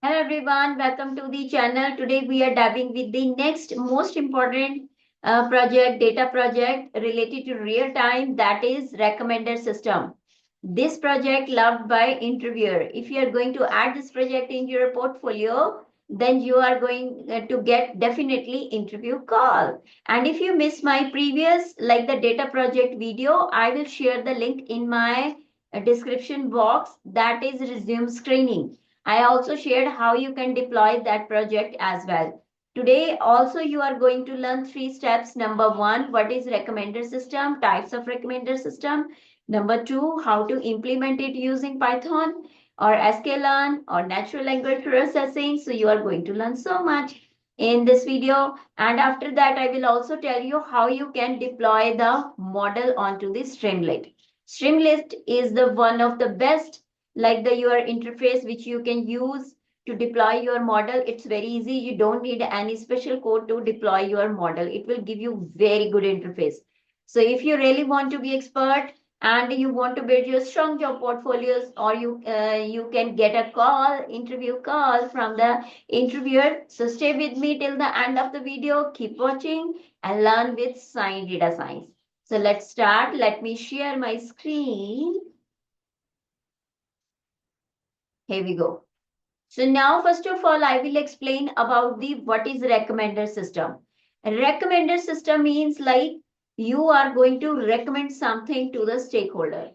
Hello everyone, welcome to the channel. Today we are diving with the next most important data project related to real time, that is recommender system. This project loved by interviewer. If you are going to add this project in your portfolio, then you are going to get definitely interview call. And if you miss my previous like the data project video, I will share the link in my description box, that is resume screening. I also shared how you can deploy that project as well. Today also you are going to learn three steps. Number one, what is recommender system, types of recommender system. Number two, how to implement it using Python or Scikit-Learn or natural language processing. So you are going to learn so much in this video. And after that, I will also tell you how you can deploy the model onto the Streamlit. Streamlit is the one of the best like the your interface which you can use to deploy your model. It's very easy. You don't need any special code to deploy your model. It will give you very good interface. So if you really want to be expert and you want to build your strong job portfolios, or you can get a interview call from the interviewer. So stay with me till the end of the video. Keep watching and learn with Science Data Science. So let's start. Let me share my screen. Here we go. So now, first of all, I will explain about the what is recommender system. A recommender system means like you are going to recommend something to the stakeholder.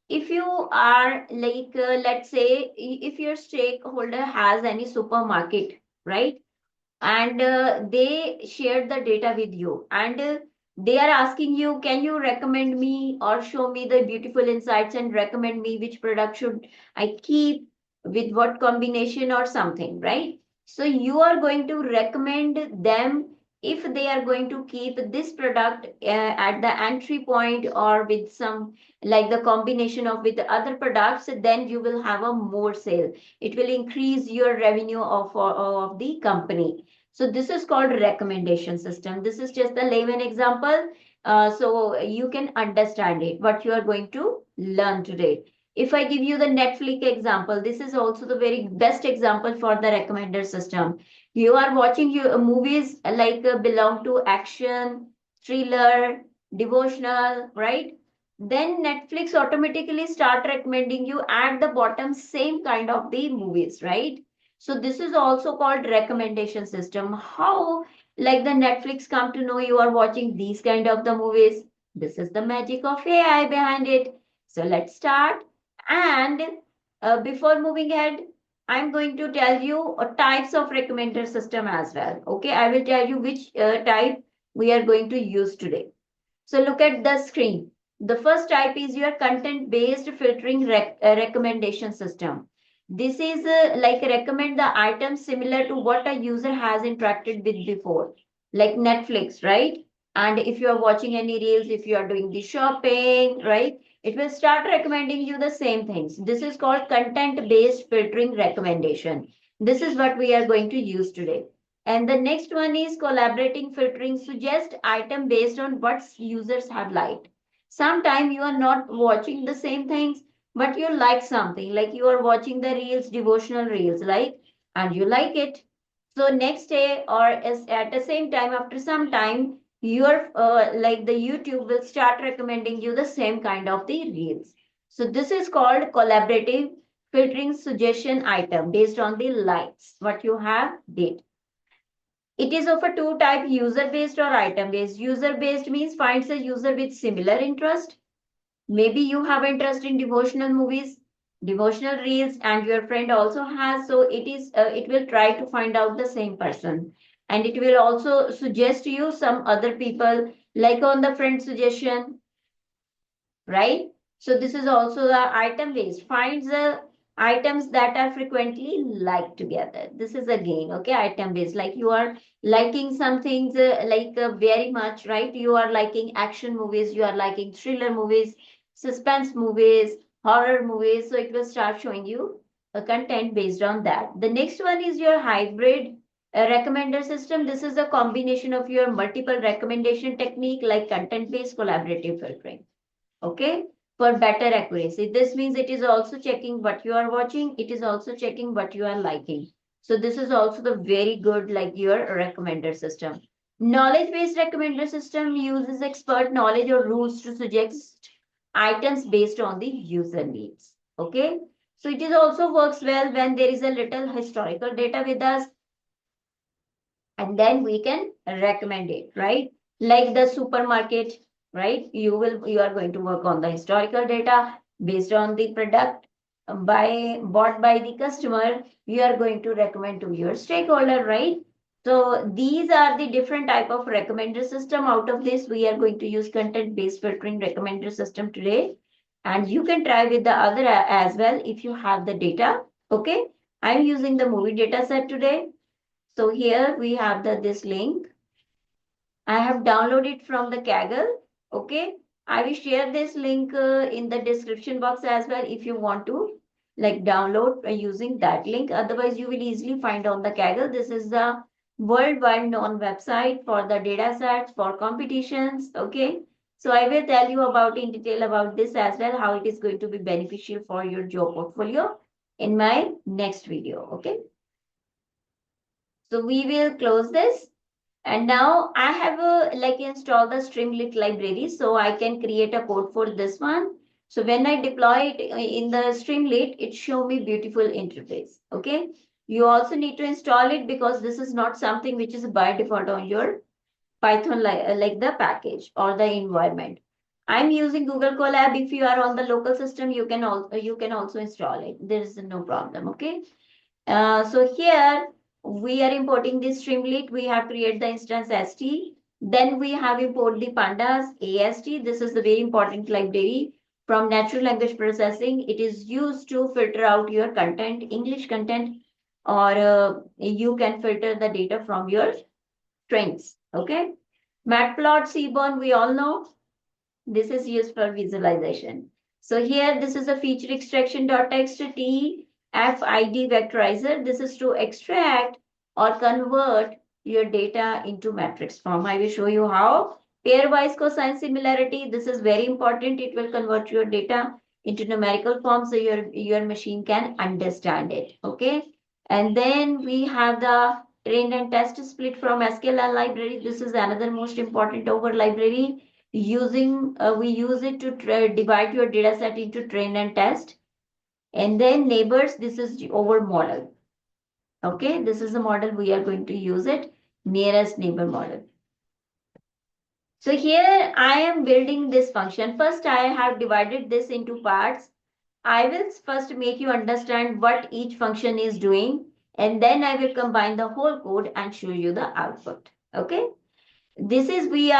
If you are like, let's say, if your stakeholder has any supermarket, right? And they share the data with you, and they are asking you, can you recommend me or show me the beautiful insights and recommend me which product should I keep with what combination or something, right? So you are going to recommend them if they are going to keep this product at the entry point or with some like the combination of with the other products, then you will have a more sale. It will increase your revenue of the company. So this is called recommendation system. This is just the layman example. So you can understand it, what you are going to learn today. If I give you the Netflix example, this is also the very best example for the recommender system. You are watching your movies like belong to action, thriller, devotional, right? Then Netflix automatically start recommending you at the bottom same kind of the movies, right? So this is also called recommendation system. How like the Netflix come to know you are watching these kind of the movies? This is the magic of AI behind it. So let's start. And before moving ahead, I'm going to tell you types of recommender system as well. Okay, I will tell you which type we are going to use today. So look at the screen. The first type is your content-based filtering recommendation system. This is like recommend the items similar to what a user has interacted with before, like Netflix, right? And if you are watching any reels, if you are doing the shopping, right, it will start recommending you the same things. This is called content-based filtering recommendation. This is what we are going to use today. And the next one is collaborating filtering, suggest item based on what users have liked. Sometimes you are not watching the same things, but you like something, like you are watching the reels, devotional reels, like, and you like it. So next day or at the same time, after some time, your like the YouTube will start recommending you the same kind of the reels. So this is called collaborative filtering suggestion item based on the likes, what you have did. It is of a two type, user based or item based. User based means finds a user with similar interest. Maybe you have interest in devotional movies, devotional reels, and your friend also has. So it will try to find out the same person, and it will also suggest you some other people like on the friend suggestion, right? So this is also the item based. Finds the items that are frequently liked together. This is again, okay, item based. Like you are liking some things very much, right? You are liking action movies, you are liking thriller movies, suspense movies, horror movies. So it will start showing you a content based on that. The next one is your hybrid recommender system. This is a combination of your multiple recommendation technique like content based collaborative filtering, okay, for better accuracy. This means it is also checking what you are watching, it is also checking what you are liking. So this is also the very good like your recommender system. Knowledge-based recommender system uses expert knowledge or rules to suggest items based on the user needs. Okay. So it is also works well when there is a little historical data with us, and then we can recommend it, right? Like the supermarket, right? You are going to work on the historical data based on the product by bought by the customer. You are going to recommend to your stakeholder, right? So these are the different type of recommender system. Out of this, we are going to use content based filtering recommender system today, and you can try with the other as well if you have the data. Okay, I'm using the movie data set today. So here we have this link. I have downloaded from the Kaggle. Okay. I will share this link in the description box as well if you want to like download using that link. Otherwise, you will easily find on the Kaggle. This is the worldwide known website for the data sets for competitions. Okay. So I will tell you about in detail about this as well, how it is going to be beneficial for your job portfolio in my next video. Okay. So we will close this. And now I have like installed the Streamlit library, so I can create a code for this one. So when I deploy it in the Streamlit, it show me beautiful interface. Okay. You also need to install it because this is not something which is by default on your Python like the package or the environment. I'm using Google Colab. If you are on the local system, you can also install it. There is no problem. Okay. So here we are importing this Streamlit. We have created the instance ST. Then we have import the Pandas AST. This is the very important library from natural language processing. It is used to filter out your content, English content, or you can filter the data from your strings. Okay. Matplot, Seaborn, we all know this is used for visualization. So here, this is a feature extraction.txt TF-ID vectorizer. This is to extract or convert your data into matrix form. I will show you how. Pairwise cosine similarity. This is very important. It will convert your data into numerical form so your machine can understand it. Okay. And then we have the train and test split from sklearn library. This is another most important over library using we use it to divide your data set into train and test. And then neighbors, this is over model. Okay, this is the model we are going to use it, nearest neighbor model. So here I am building this function. First I have divided this into parts. I will first make you understand what each function is doing, and then I will combine the whole code and show you the output. Okay. This is we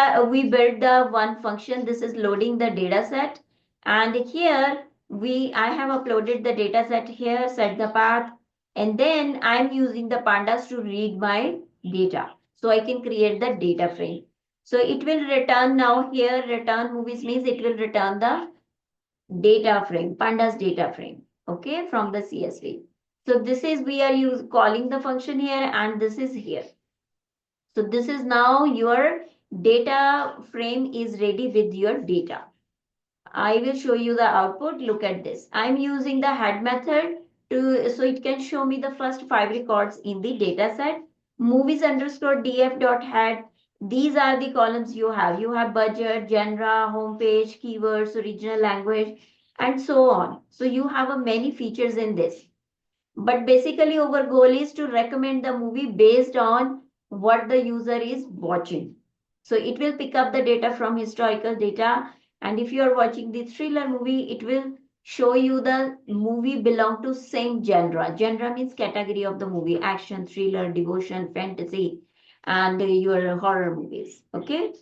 built the one function. This is loading the data set, and here I have uploaded the data set here, set the path, and then I'm using the pandas to read my data so I can create the data frame. So it will return now here return movies means it will return the data frame, pandas data frame, okay, from the CSV. So this is we are calling the function here, and this is here. So this is now your data frame is ready with your data. I will show you the output. Look at this. I'm using the head method so it can show me the first 5 records in the data set. Movies underscore df dot head. These are the columns you have. You have budget, genre, homepage, keywords, original language, and so on. So you have many features in this. But basically our goal is to recommend the movie based on what the user is watching. So it will pick up the data from historical data, and if you are watching the thriller movie, it will show you the movie belong to same genre. Genre means category of the movie: action, thriller, devotion, fantasy, and your horror movies. Okay.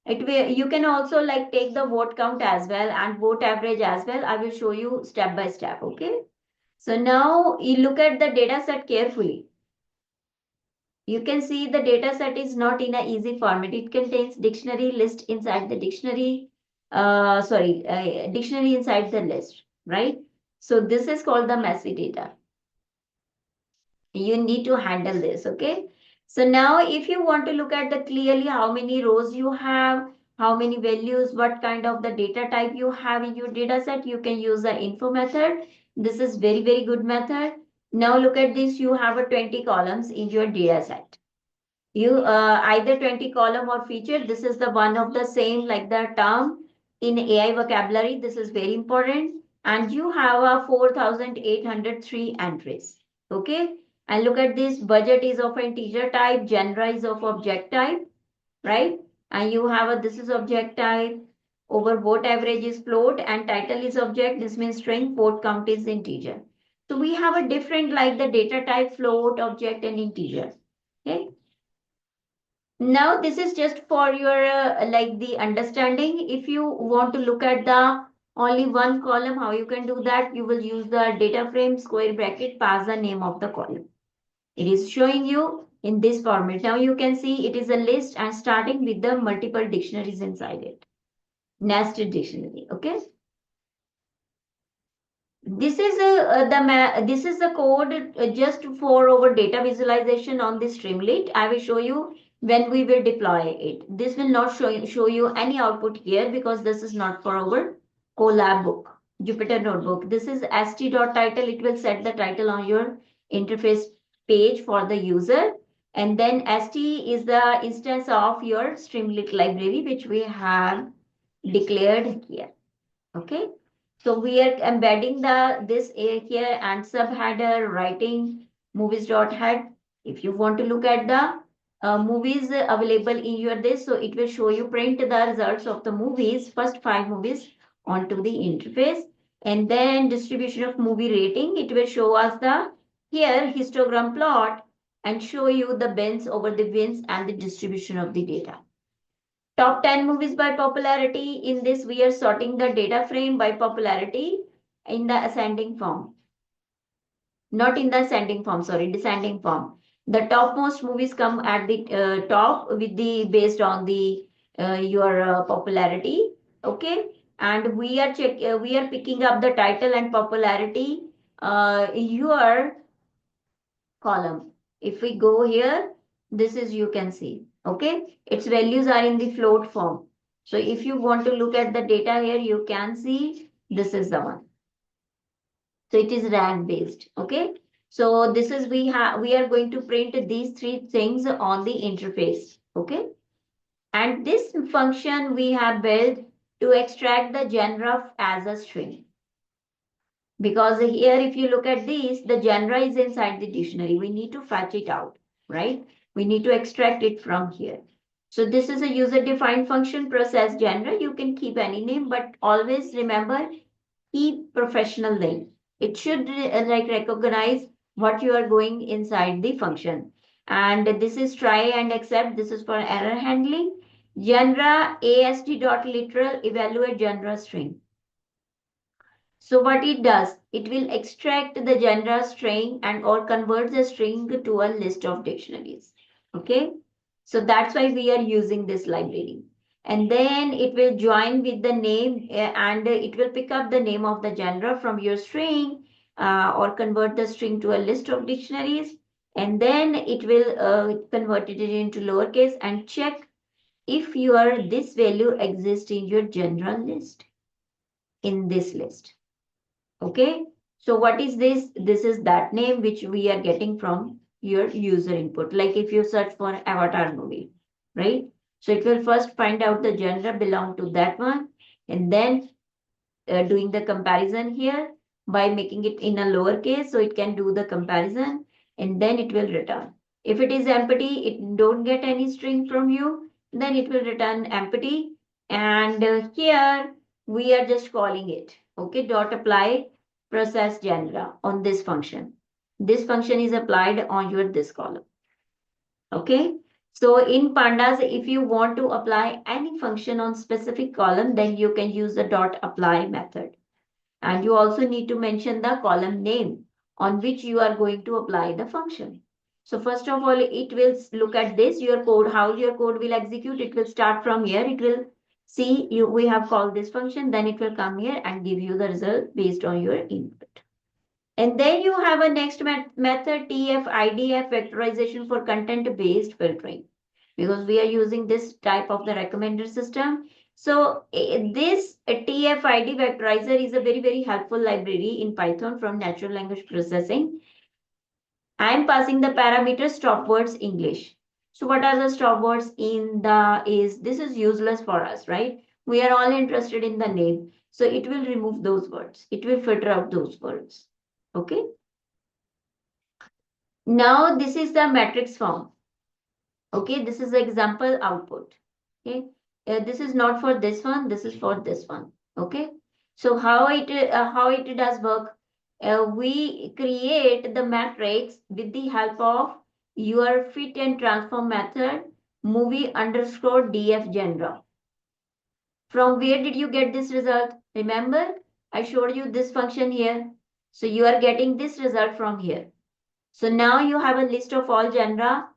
It will, you can also like take the vote count as well and vote average as well. I will show you step by step. Okay. So now you look at the data set carefully. You can see the data set is not in an easy format. It contains dictionary list inside the dictionary. Dictionary inside the list, right? So this is called the messy data. You need to handle this, okay? So now if you want to look at the clearly how many rows you have, how many values, what kind of the data type you have in your data set, you can use the info method. This is very, very good method. Now look at this, you have a 20 columns in your data set. You either 20 column or feature, this is the one of the same like the term in AI vocabulary, this is very important. And you have a 4,803 entries. Okay. And look at this, budget is of integer type, genre is of object type, right? And you have a, this is object type, over vote average is float, and title is object, this means string, vote count is integer. So we have a different like the data type, float, object, and integer. Okay. Now this is just for your like the understanding. If you want to look at the only one column, how you can do that? You will use the data frame square bracket, pass the name of the column. It is showing you in this format. Now you can see it is a list and starting with the multiple dictionaries inside it. Nested dictionary. Okay. This is this is the code just for our data visualization on the Streamlit. I will show you when we will deploy it. This will not show you any output here because this is not for our Colab book, Jupyter Notebook. This is st.title. It will set the title on your interface page for the user. And then st is the instance of your Streamlit library, which we have declared here. Okay. So we are embedding this here and subheader writing movies.head. If you want to look at the movies available in your this, so it will show you print the results of the movies, first 5 movies onto the interface. And then distribution of movie rating, it will show us the here histogram plot and show you the bins over the wins and the distribution of the data. Top 10 movies by popularity. In this, we are sorting the data frame by popularity in the ascending form. Not in the ascending form, sorry, descending form. The topmost movies come at the top with the based on the your popularity. Okay, and we are we are picking up the title and popularity your column. If we go here, this is you can see. Okay, its values are in the float form. So if you want to look at the data here, you can see this is the one. So it is rank based. Okay. So this is we are going to print these 3 things on the interface. Okay. And this function we have built to extract the genre as a string. Because here, if you look at this, the genre is inside the dictionary. We need to fetch it out, right? We need to extract it from here. So this is a user-defined function, process genre. You can keep any name, but always remember, keep professional name. It should like recognize what you are going inside the function. And this is try and accept. This is for error handling. Genre ast.literal evaluate genre string. So what it does, it will extract the genre string and or convert the string to a list of dictionaries. Okay. So that's why we are using this library. And then it will join with the name and it will pick up the name of the genre from your string or convert the string to a list of dictionaries. And then it will convert it into lowercase and check if this value exists in your genre list, in this list. Okay, so what is this? This is that name which we are getting from your user input. Like if you search for avatar movie, right? So it will first find out the genre belong to that one and then doing the comparison here by making it in a lowercase so it can do the comparison and then it will return. If it is empty, it don't get any string from you, then it will return empty. And here we are just calling it, okay, dot apply process genre on this function. This function is applied on your this column. Okay. So in Pandas, if you want to apply any function on specific column, then you can use the dot apply method. And you also need to mention the column name on which you are going to apply the function. So first of all, it will look at this, your code, how your code will execute. It will start from here. It will see we have called this function, then it will come here and give you the result based on your input. And then you have a next method, TF-IDF vectorization for content-based filtering, because we are using this type of the recommender system. So this TF-ID vectorizer is a very, very helpful library in Python from natural language processing. I am passing the parameter stop words English. So what are the stop words in the is? This is useless for us, right? We are all interested in the name. So it will remove those words. It will filter out those words. Okay. Now this is the matrix form. Okay. This is the example output. Okay. This is not for this one. This is for this one. Okay. So how it does work? We create the matrix with the help of your fit and transform method movie underscore df genre. From where did you get this result? Remember, I showed you this function here. So you are getting this result from here. So now you have a list of all genre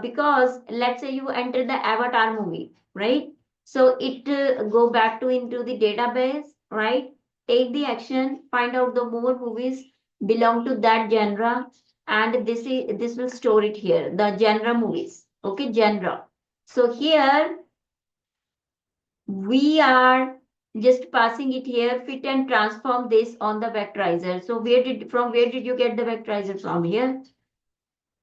because let's say you enter the avatar movie, right? So it go back to into the database, right? Take the action, find out the more movies belong to that genre, and this will store it here, the genre movies. Okay, genre. So here we are just passing it here, fit and transform this on the vectorizer. So where did you get the vectorizer from? Here,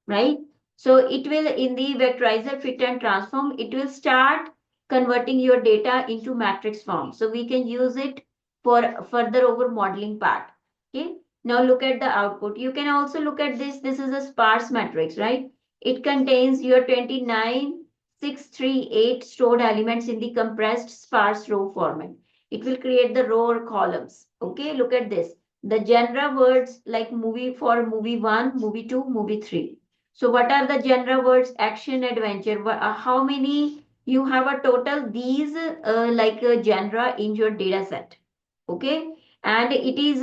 right? So it will in the vectorizer fit and transform, it will start converting your data into matrix form. So we can use it for further over modeling part. Okay. Now look at the output. You can also look at this. This is a sparse matrix, right? It contains your 29,638 stored elements in the compressed sparse row format. It will create the row or columns. Okay. Look at this. The genre words like movie for movie 1, movie 2, movie 3. So what are the genre words? Action, adventure. How many you have a total these genre in your data set? Okay, and it is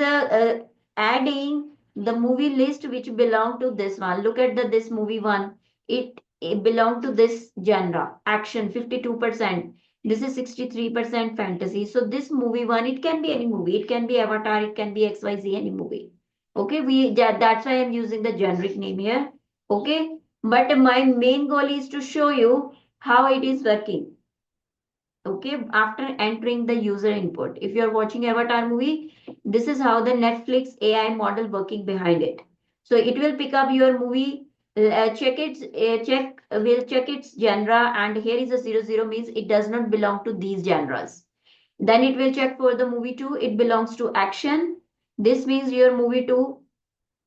adding the movie list which belong to this one. Look at the this movie one. It belong to this genre. Action 52%. This is 63% fantasy. So this movie one, it can be any movie. It can be Avatar. It can be XYZ any movie. Okay, that's why I'm using the generic name here. Okay, but my main goal is to show you how it is working. Okay, after entering the user input, if you're watching Avatar movie, this is how the Netflix AI model working behind it. So it will pick up your movie, will check its genre, and here is a 00 means it does not belong to these genres. Then it will check for the movie 2, it belongs to action. This means your movie 2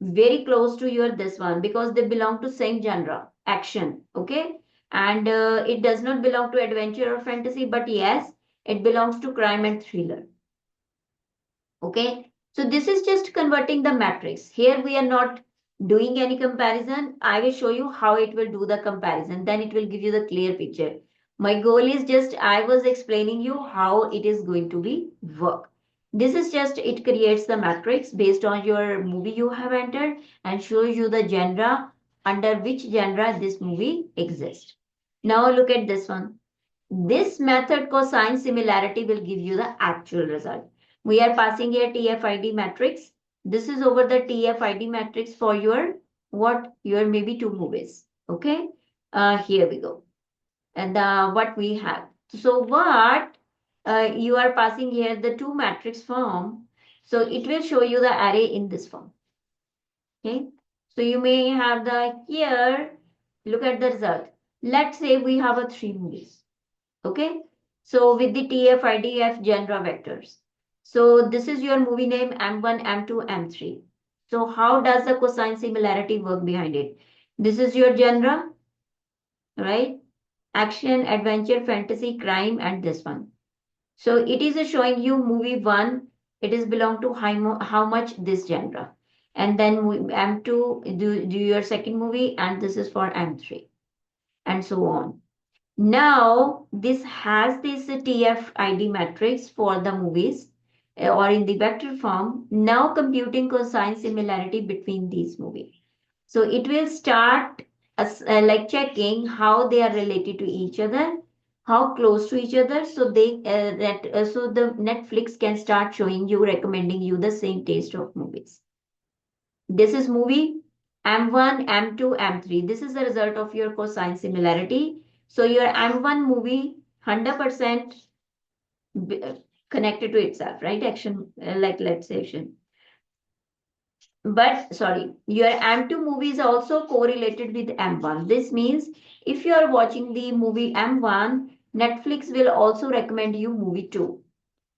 very close to your this one because they belong to same genre, action. Okay, and it does not belong to adventure or fantasy, but yes, it belongs to crime and thriller. Okay, so this is just converting the matrix. Here we are not doing any comparison. I will show you how it will do the comparison, then it will give you the clear picture. My goal is just I was explaining you how it is going to be work. This is just it creates the matrix based on your movie you have entered and shows you the genre under which genre this movie exists. Now look at this one. This method cosine similarity will give you the actual result. We are passing a TF-ID matrix. This is over the TF-ID matrix for your what? Your maybe two movies. Okay. Here we go. And what we have. So what you are passing here the two matrix form. So it will show you the array in this form. Okay. So you may have the here. Look at the result. Let's say we have a three movies. Okay, so with the TF, IDF genre vectors. So this is your movie name M1, M2, M3. So how does the cosine similarity work behind it? This is your genre, right? Action, adventure, fantasy, crime, and this one. So it is showing you movie one. It is belong to how much this genre. And then M2 do your second movie, and this is for M3, and so on. Now, this has this TF-ID matrix for the movies or in the vector form. Now computing cosine similarity between these movies. So it will start like checking how they are related to each other, how close to each other. So so the Netflix can start showing you, recommending you the same taste of movies. This is movie M1, M2, M3. This is the result of your cosine similarity. So your M1 movie 100% connected to itself, right? Action, like let's say action. But sorry, your M2 movie is also correlated with M1. This means if you are watching the movie M1, Netflix will also recommend you movie 2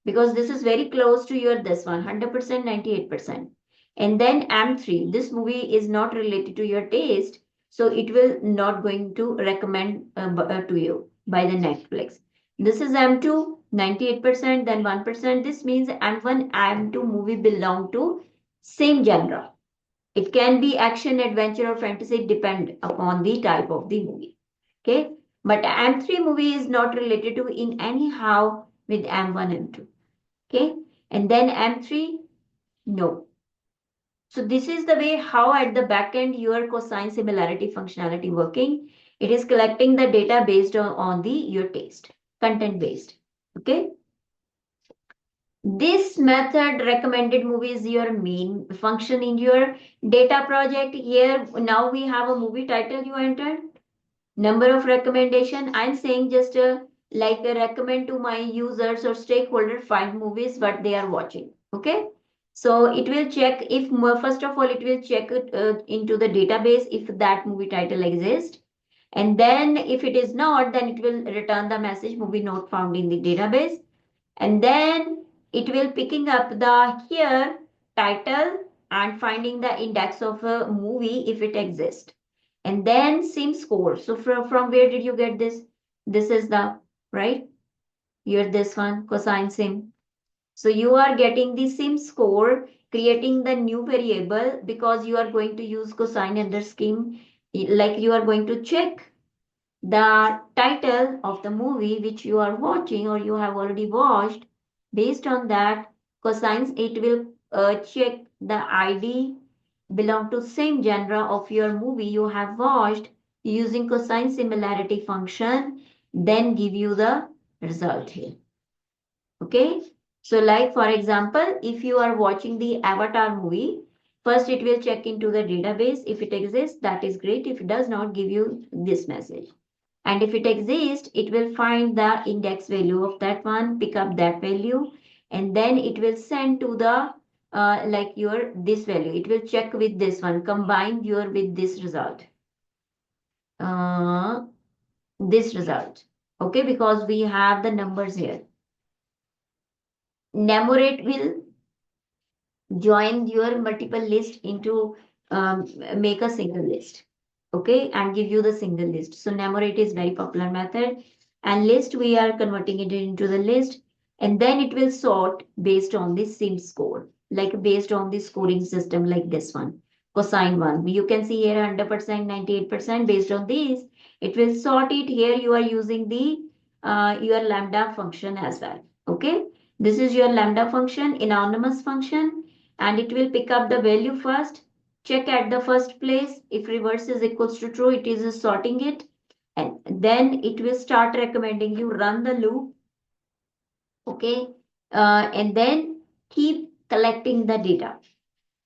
because this is very close to your this one 100%, 98%. And then M3, this movie is not related to your taste, so it will not going to recommend to you by the Netflix. This is M2 98%, then 1%. This means M1 M2 movie belong to same genre. It can be action, adventure, or fantasy, depend upon the type of the movie. Okay, but M3 movie is not related to in anyhow with M1 M2. Okay, and then M3, no. So this is the way how at the back end your cosine similarity functionality working. It is collecting the data based on the your taste, content based. Okay. This method recommended movie is your main function in your data project. Here now we have a movie title you entered. Number of recommendation. I'm saying just like recommend to my users or stakeholder 5 movies what they are watching. Okay. So it will check if first of all it will check it into the database if that movie title exists. And then if it is not, then it will return the message movie not found in the database, and then it will picking up the here title and finding the index of a movie if it exists, and then sim score. So from where did you get this? This is the right here, this one cosine sim. So you are getting the sim score, creating the new variable because you are going to use cosine under scheme, like you are going to check the title of the movie which you are watching or you have already watched. Based on that cosines, it will check the id belong to same genre of your movie you have watched using cosine similarity function, then give you the result here. Okay, so like for example, if you are watching the Avatar movie, first it will check into the database. If it exists, that is great. If it does not, give you this message. And if it exists, it will find the index value of that one, pick up that value, and then it will send to the like your this value. It will check with this one, combine your with this result. Uh, this result. Okay, because we have the numbers here. Enumerate will join your multiple list into make a single list. Okay, and give you the single list. So enumerate is very popular method, and list we are converting it into the list, and then it will sort based on the sim score, like based on the scoring system like this one cosine one. You can see here 100%, 98% based on these. It will sort it. Here you are using the your lambda function as well. Okay, this is your lambda function, anonymous function, and it will pick up the value first, check at the first place. If reverse is equals to true, it is sorting it, and then it will start recommending you run the loop. Okay, and then keep collecting the data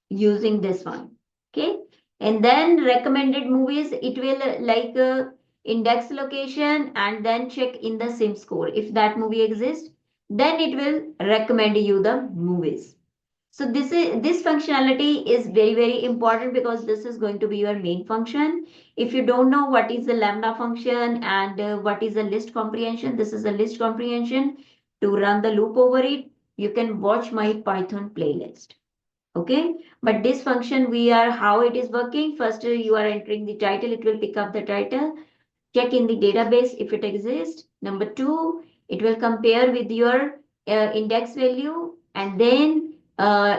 using this one. Okay, and then recommended movies, it will like index location and then check in the sim score. If that movie exists, then it will recommend you the movies. So this functionality is very important because this is going to be your main function. If you don't know what is the lambda function and what is the list comprehension, this is a list comprehension. To run the loop over it, you can watch my Python playlist. Okay, but this function we are how it is working. First, you are entering the title. It will pick up the title, check in the database if it exists. Number two, it will compare with your index value, and then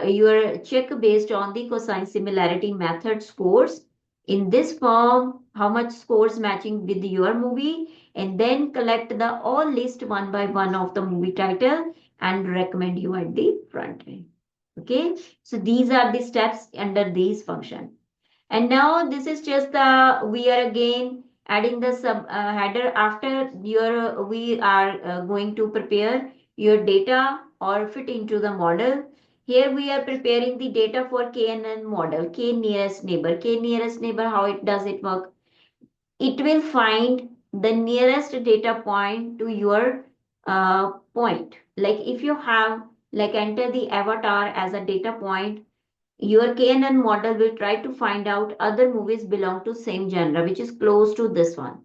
your check based on the cosine similarity method scores. In this form, how much scores matching with your movie, and then collect the all list one by one of the movie title and recommend you at the front end. Okay, so these are the steps under these function. And now this is just the we are again adding the sub header after your we are going to prepare your data or fit into the model. Here we are preparing the data for KNN model, K nearest neighbor. K nearest neighbor, how it does it work? It will find the nearest data point to your point. Like if you have like enter the avatar as a data point, your KNN model will try to find out other movies belong to same genre, which is close to this one.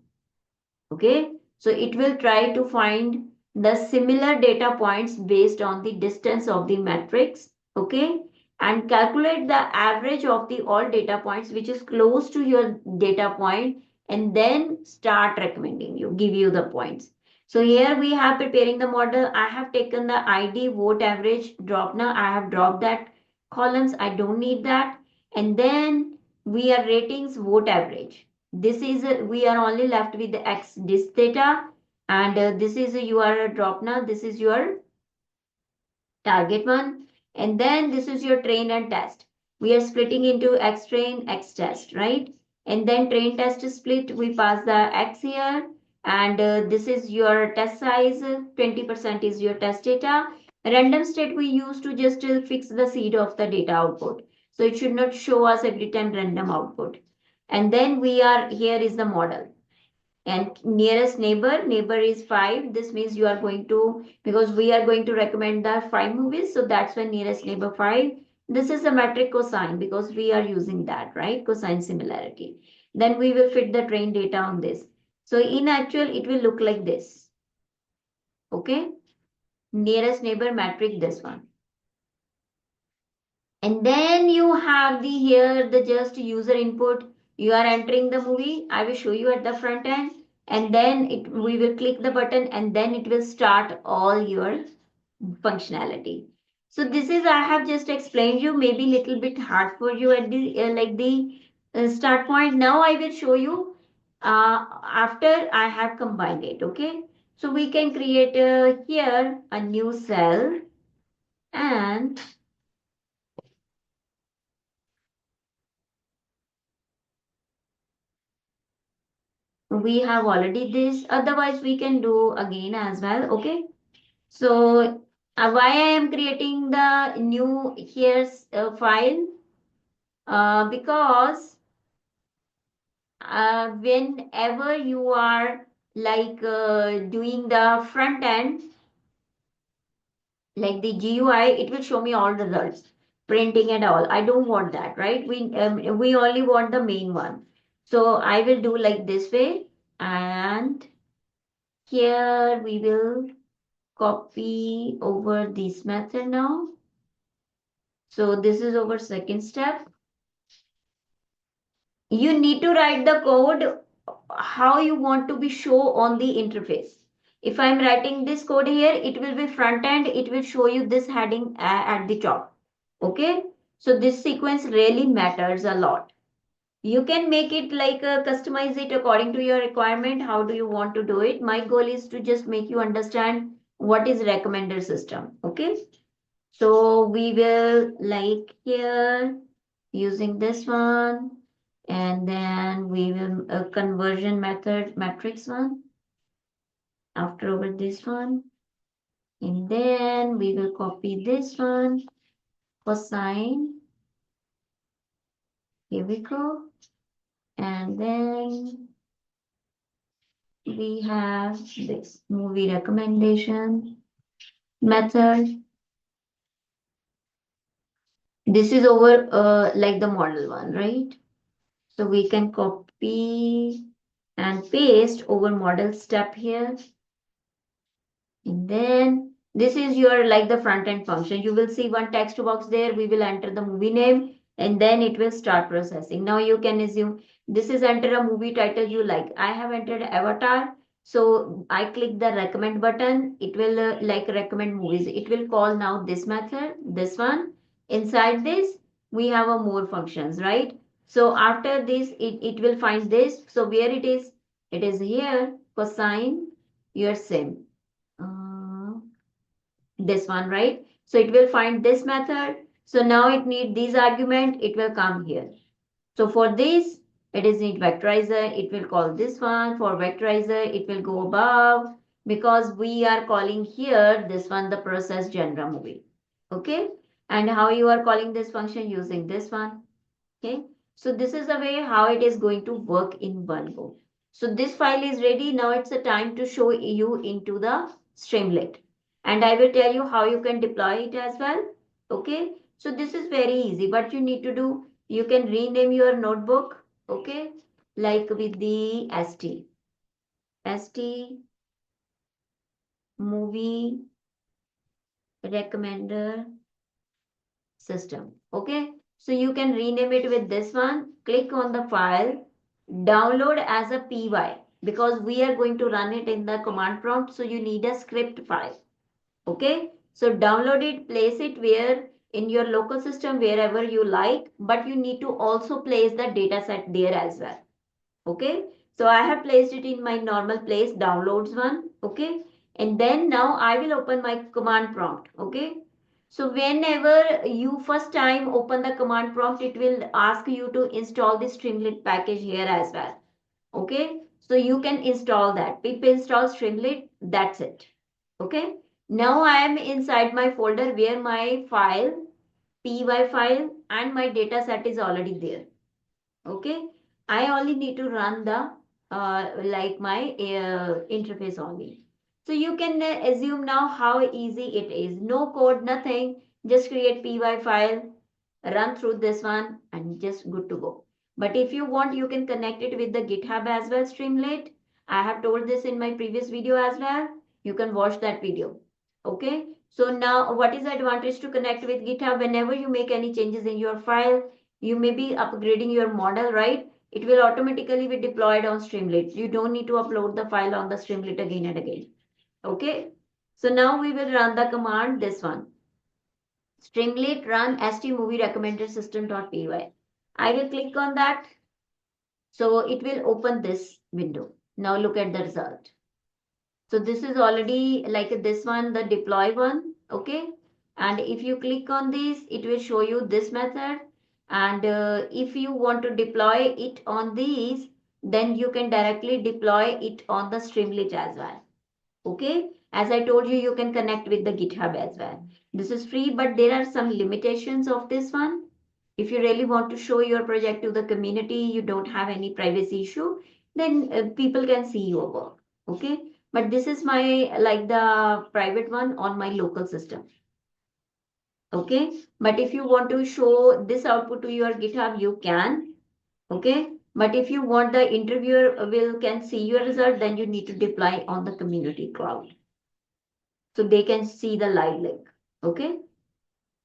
Okay, so it will try to find the similar data points based on the distance of the matrix. Okay, and calculate the average of the all data points which is close to your data point, and then start recommending you, give you the points. So here we have preparing the model. I have taken the ID vote average drop. Now I have dropped that columns, I don't need that. And then we are ratings vote average. This is we are only left with the x this theta, and this is you are drop. Now this is your target one, and then this is your train and test. We are splitting into x train x test, right? And then train test split, we pass the x here, and this is your test size, 20% is your test data. Random state we use to just fix the seed of the data output, so it should not show us every time random output. And then we are here is the model, and nearest neighbor is 5. This means you are going to, because we are going to recommend the 5 movies, so that's when nearest neighbor 5. This is a metric cosine because we are using that, right? Cosine similarity. Then we will fit the train data on this. So in actual it will look like this. Okay, nearest neighbor metric, this one. And then you have the here the just user input. You are entering the movie. I will show you at the front end, and then we will click the button, and then it will start all your functionality. So this is I have just explained you, maybe little bit hard for you at the like the start point. Now I will show you after I have combined it. Okay, so we can create here a new cell, and we have already this, otherwise we can do again as well. Okay, so why I am creating the new here's file, because whenever you are like doing the front end, like the GUI, it will show me all the results, printing and all. I don't want that, right? We only want the main one. So I will do like this way, and here we will copy over this method now. So this is our second step. You need to write the code how you want to be show on the interface. If I'm writing this code here, it will be front end. It will show you this heading at the top. Okay. So this sequence really matters a lot. You can make it like customize it according to your requirement. How do you want to do it? My goal is to just make you understand what is recommender system. Okay. So we will like here using this one, and then we will a conversion method matrix one after over this one, and then we will copy this one cosine. Here we go, and then we have this movie recommendation method. This is over like the model one, right? So we can copy and paste over model step here. And then this is your like the front end function. You will see one text box there. We will enter the movie name, and then it will start processing. Now you can assume this is enter a movie title you like. I have entered Avatar. So I click the recommend button. It will like recommend movies. It will call now this method, this one. Inside this, we have a more functions, right? So after this, it will find this. So where it is? It is here, cosine your sim. Uh, this one, right? So it will find this method. So now it need these argument, it will come here. So for this, it is need vectorizer, it will call this one. For vectorizer, it will go above, because we are calling here this one the process genre movie. Okay. And how you are calling this function using this one. Okay. So this is the way how it is going to work in one go. So this file is ready. Now it's the time to show you into the Streamlit. And I will tell you how you can deploy it as well. Okay. So this is very easy. What you need to do, you can rename your notebook, okay, like with the ST movie recommender system. Okay, so you can rename it with this one. Click on the file, download as a py, because we are going to run it in the command prompt, so you need a script file. Okay, so download it, place it where in your local system, wherever you like, but you need to also place the data set there as well. Okay, so I have placed it in my normal place, downloads one. Okay, and then now I will open my command prompt. Okay, so whenever you first time open the command prompt, it will ask you to install the Streamlit package here as well. Okay, so you can install that. Pip install Streamlit, that's it. Okay, now I am inside my folder where my file, py file, and my data set is already there. Okay, I only need to run the like my interface only. So you can assume now how easy it is. No code, nothing. Just create py file, run through this one, and just good to go. But if you want, you can connect it with the GitHub as well, Streamlit. I have told this in my previous video as well. You can watch that video. Okay. So now what is the advantage to connect with GitHub? Whenever you make any changes in your file, you may be upgrading your model, right? It will automatically be deployed on Streamlit. You don't need to upload the file on the Streamlit again and again. Okay. So now we will run the command, this one. Streamlit run movie recommender system.py. I will click on that. So it will open this window. Now look at the result. So this is already like this one, the deploy one. Okay. And if you click on this, it will show you this method. And if you want to deploy it on these, then you can directly deploy it on the Streamlit as well. Okay, as I told you, you can connect with the GitHub as well. This is free, but there are some limitations of this one. If you really want to show your project to the community, you don't have any privacy issue, then people can see your work. Okay, but this is my like the private one on my local system. Okay, but if you want to show this output to your GitHub, you can. Okay, but if you want the interviewer will can see your result, then you need to deploy on the community cloud, so they can see the live link. Okay,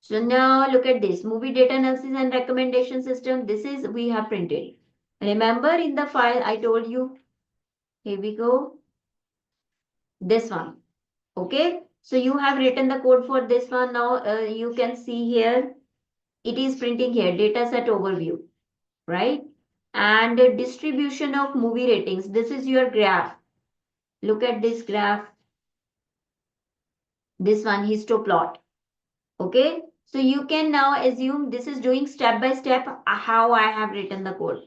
so now look at this movie data analysis and recommendation system. This is we have printed. Remember in the file I told you, here we go, this one. Okay, so you have written the code for this one. Now you can see here it is printing here dataset overview, right? And distribution of movie ratings. This is your graph. Look at this graph, this one histoplot. Okay, so you can now assume this is doing step by step how I have written the code.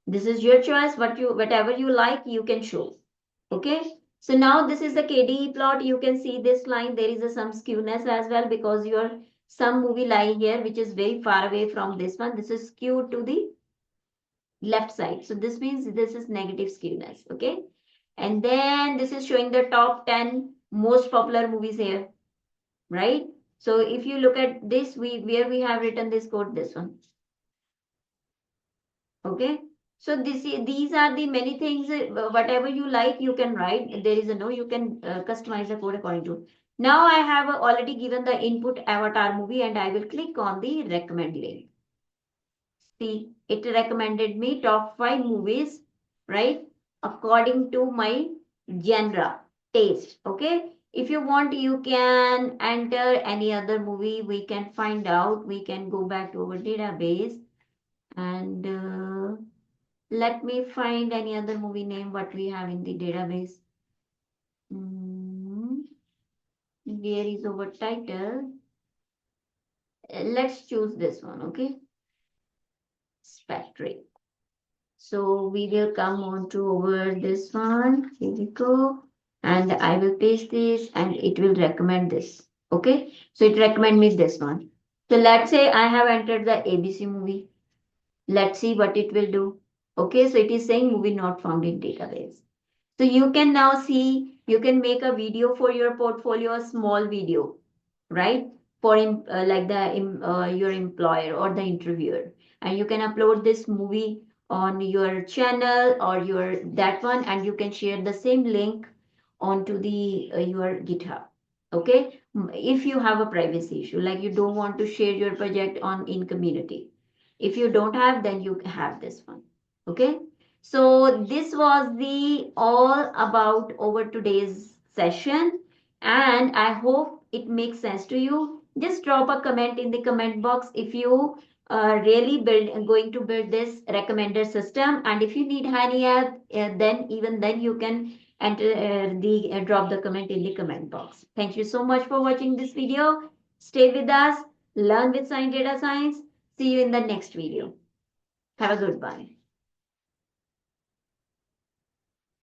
This is your choice, whatever you like, you can show. Okay, so now this is the KDE plot. You can see this line, there is some skewness as well because your some movie line here which is very far away from this one. This is skewed to the left side. So this means this is negative skewness. Okay, and then this is showing the top 10 most popular movies here, right? So if you look at this, where we have written this code, this one. Okay. So these are the many things, whatever you like, you can write. There is a no, you can customize the code according to. Now I have already given the input avatar movie and I will click on the recommend link. See, it recommended me top 5 movies, right? According to my genre, taste. Okay. If you want, you can enter any other movie. We can find out. We can go back to our database and let me find any other movie name what we have in the database. Where is our title? Let's choose this one. Okay. Spectre. So we will come on to over this one. Here we go. And I will paste this and it will recommend this. Okay. So it recommend me this one. So let's say I have entered the ABC movie. Let's see what it will do. Okay. So it is saying movie not found in database. So you can now see, you can make a video for your portfolio, a small video, right? for like your employer or the interviewer, and you can upload this movie on your channel or your that one, and you can share the same link onto the your GitHub. Okay, if you have a privacy issue, like you don't want to share your project on in community, if you don't have, then you have this one. Okay, so this was the all about over today's session, and I hope it makes sense to you. Just drop a comment in the comment box if you really going to build this recommender system, and if you need any help, then even then you can enter drop the comment in the comment box. Thank you so much for watching this video. Stay with us, learn with Science Data Science. See you in the next video. Have a good one.